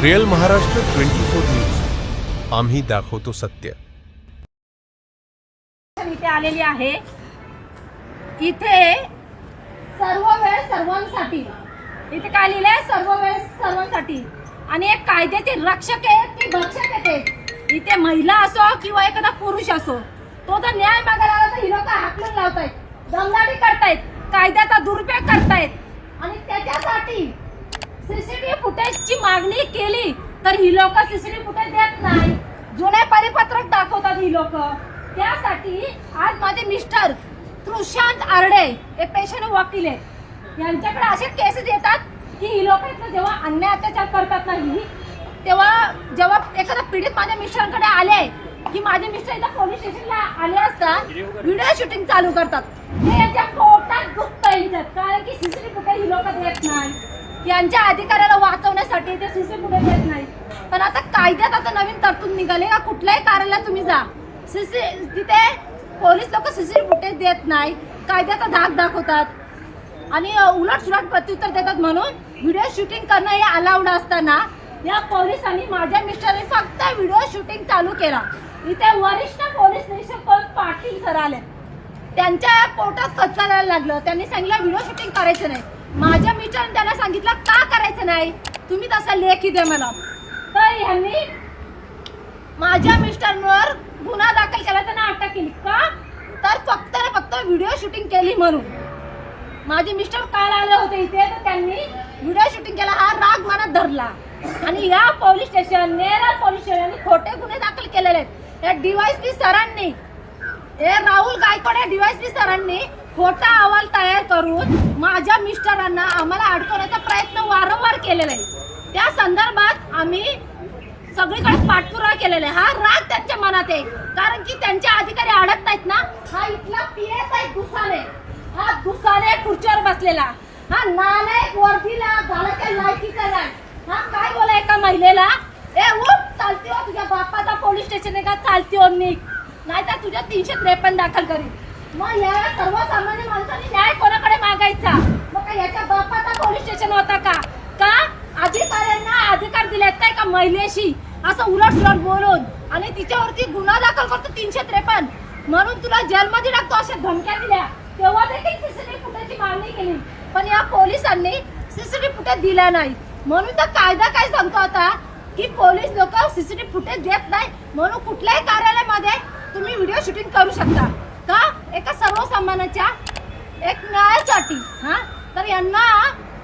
Real Maharashtra 24 news, आम्ही दाखवतो सत्य. इथे आलेली आहे. इथे सर्व वेळ सर्वांसाठी. इथे काय लिहिलंय? सर्व वेळ सर्वांसाठी. आणि एक कायद्याचे रक्षक आहेत की भक्षक आहेत. इथे महिला असो किंवा एखादा पुरुष असो, तो जर न्याय मागायला आला तर ही लोक हाकलून लावतायत, दमदाटी करतायत, कायद्याचा दुरुपयोग करतायत. आणि त्याच्यासाठी सीसीटीव्ही फुटेजची मागणी केली तर ही लोक सीसीटीव्ही फुटेज देत नाही. जुने परिपत्रक दाखवतात ही लोक. त्यासाठी आज माझे मिस्टर तृषांत आरडे हे पेशंट वकील आहेत. यांच्याकडे असे केसेस येतात की ही लोक जेव्हा अन्याय अत्याचार करतात नाही, तेव्हा जेव्हा एखादा पीडित माझ्या मिस्टरांकडे आले की माझे मिस्टर इथं पोलीस स्टेशनला आले असता व्हिडिओ शूटिंग चालू करतात. हे यांच्या पोटात दुखतं यांच्यात, कारण की सीसीटीव्ही फुटेज ही लोक देत नाही. यांच्या अधिकाराला वाचवण्यासाठी ते सीसीटीव्ही फुटेज देत नाही. पण आता कायद्यात आता नवीन तरतूद निघाले का कुठल्याही कार्यालयात तुम्ही जा, तिथे पोलीस लोक सीसीटीव्ही फुटेज देत नाही, कायद्याचा धाक दाखवतात आणि उलट सुलट प्रत्युत्तर देतात. म्हणून व्हिडिओ शूटिंग करणं हे अलाउड असताना या पोलिसांनी माझ्या मिस्टरने फक्त व्हिडिओ शूटिंग चालू केला. इथे वरिष्ठ पोलीस निरीक्षक पाटील सर आले, त्यांच्या पोटात खचकायला लागलं. त्यांनी सांगितलं व्हिडिओ शूटिंग करायचं नाही. माझ्या मिस्टरने त्यांना सांगितलं का करायचं नाही, तुम्ही तसा लेखी द्या मला. तर यांनी माझ्या मिस्टरवर गुन्हा दाखल केला, त्यांना अटक केली. का तर फक्त व्हिडिओ शूटिंग केली म्हणून. माझे मिस्टर काल आले होते इथे, तर त्यांनी व्हिडिओ शूटिंग केला, हा राग मनात धरला. आणि या पोलीस स्टेशन नेरळ पोलीस स्टेशनने खोटे गुन्हे दाखल केलेले आहेत. या डीवायएसपी सरांनी, हे राहुल गायकवाड या डीवायएसपी सरांनी खोटा अहवाल तयार करून माझ्या मिस्टरांना आम्हाला अडकवण्याचा प्रयत्न वारंवार केलेला आहे. त्या संदर्भात आम्ही सगळीकडे पाठपुरावा केलेला आहे. हा राग त्यांच्या मनात आहे, कारण की त्यांचे अधिकारी अडकत नाहीत ना. हा इथला पीएसआय दुसाने, हा दुसाने खुर्चीवर बसलेला, हा नालायक वर्दीला घालायच्या लायकीचा नाही. हा काय बोला एका महिलेला, ए उठ चालती हो, तुझ्या बापाचा पोलीस स्टेशन आहे का, चालती हो निघ, नाहीतर तुझ्या 353 दाखल करीन. मग या सर्वसामान्य माणसाने न्याय कोणाकडे मागायचा? मग काय याच्या बापाचा पोलीस स्टेशन होता का? का अधिकाऱ्यांना अधिकार दिलेत काय का महिलेशी असं उलट सुलट बोलून आणि तिच्यावरती गुन्हा दाखल करतो 353, म्हणून तुला जेलमध्ये टाकतो अशा धमक्या दिल्या. तेव्हा देखील सीसीटीव्ही फुटेजची मागणी केली, पण या पोलिसांनी सीसीटीव्ही फुटेज दिला नाही. म्हणून तर कायदा काय सांगतो आता की पोलीस लोक सीसीटीव्ही फुटेज देत नाही, म्हणून कुठल्याही कार्यालयामध्ये तुम्ही व्हिडिओ शूटिंग करू शकता का, एका सर्वसामान्याच्या एक न्यायासाठी. हा तर यांना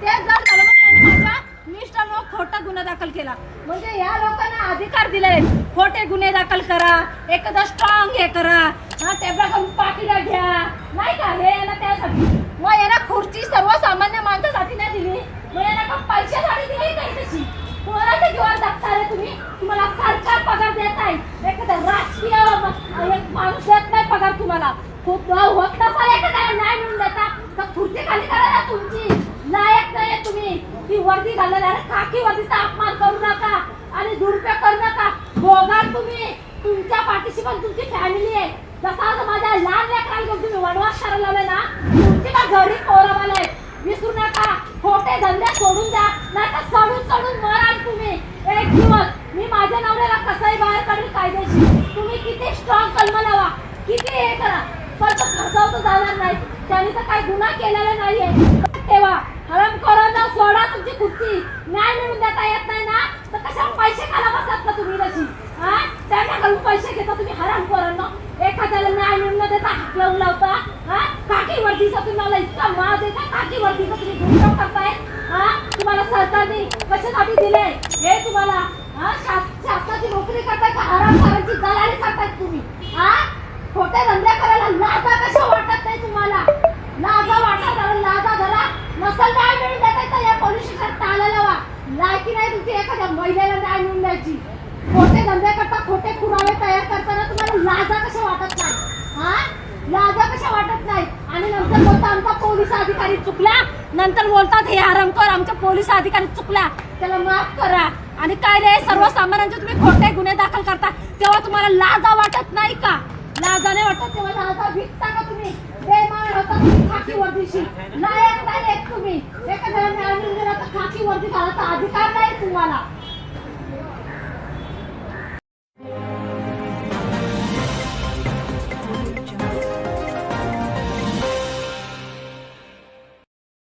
ते जर झालं म्हणजे यांनी माझ्या मिस्टरवर खोटा गुन्हा दाखल केला. म्हणजे या लोकांना अधिकार दिले खोटे गुन्हे दाखल करा, एखादा स्ट्रॉंग हे करा, हा टेबला करून पाठीला घ्या, नाही का, हे यांना त्यासाठी. मग यांना खुर्ची सर्वसामान्य माणसासाठी नाही दिली, मग यांना का पैशासाठी दिली नाही तशी. कोणाच्या जीवावर जगता रे तुम्ही? तुम्हाला सरकार पगार देत आहे, एखादा राजकीय एक माणूस देत नाही पगार तुम्हाला. खूप होत नसाल एखाद्याला न्याय मिळून देता तर खुर्ची खाली करा ना तुमची. लायक नाही तुम्ही ती वर्दी घाललेला, खाकी वर्दीचा अपमान करू नका आणि दुरुपयोग करू नका. भोगा तुम्ही, तुमच्या पाठीशी पण तुमची फॅमिली आहे. जसा माझ्या लहान लेकराला घेऊन तुम्ही वनवास करायला लावले ना, तुमची का घरी पोरवाले. विसरू नका, खोटे धंदे सोडून द्या, नाही तर चढून मराल तुम्ही. एक दिवस मी माझ्या नवऱ्याला कसंही बाहेर काढेल कायदेशीर. तुम्ही किती स्ट्रॉंग कलम लावा, किती हे करा, पण फसवतो जाणार नाही. त्यांनी तर काही गुन्हा केलेला नाहीये. तेव्हा हरामखोरांना सोडा तुमची खुर्ची. न्याय मिळून देता येत नाही ना, तर कशाला पैसे खाला बसतात का तुम्ही तशी? हा त्यांच्याकडून पैसे घेता तुम्ही हरामखोरांना. एखाद्याला न्याय मिळून न देता हाकलवून लावता. हा काकी वर्दीचा तुम्हाला इतका माज आहे का? काकी वर्दीचा तुम्ही दुरुपयोग करताय. हा तुम्हाला सरकारने कशासाठी दिले हे तुम्हाला? हा शासनाची नोकरी करताय का हरामखोरांची दलाली करताय तुम्ही? हा खोटे धंदे करायला लाजा कशा वाटत नाही तुम्हाला? लाजा वाटत, लाजा धरा. नसल न्याय मिळून देताय तर या पोलीस स्टेशनात टाळा लावा. लायकी नाही तुमची एखाद्या महिलेला न्याय मिळून द्यायची. खोटे धंदे करता, खोटे पुरावे तयार करताना तुम्हाला लाजा कशा वाटत नाही? हा लाजा कशा वाटत नाही? आणि नंतर बोलता आमचा पोलीस अधिकारी चुकला, नंतर बोलतात हे हरामखोर आमच्या पोलीस अधिकारी चुकला, त्याला माफ करा. आणि काय रे सर्वसामान्यांचे तुम्ही खोटे गुन्हे दाखल करता तेव्हा तुम्हाला लाजा वाटत नाही का? लाजाने वाटत तेव्हा लाजा भिकता का तुम्ही? बेमान होता तुम्ही खाकी वर्दीशी. लायक नाही तुम्ही. एखाद्याला न्याय मिळून दिला तर खाकी वर्दी घालायचा अधिकार नाही तुम्हाला.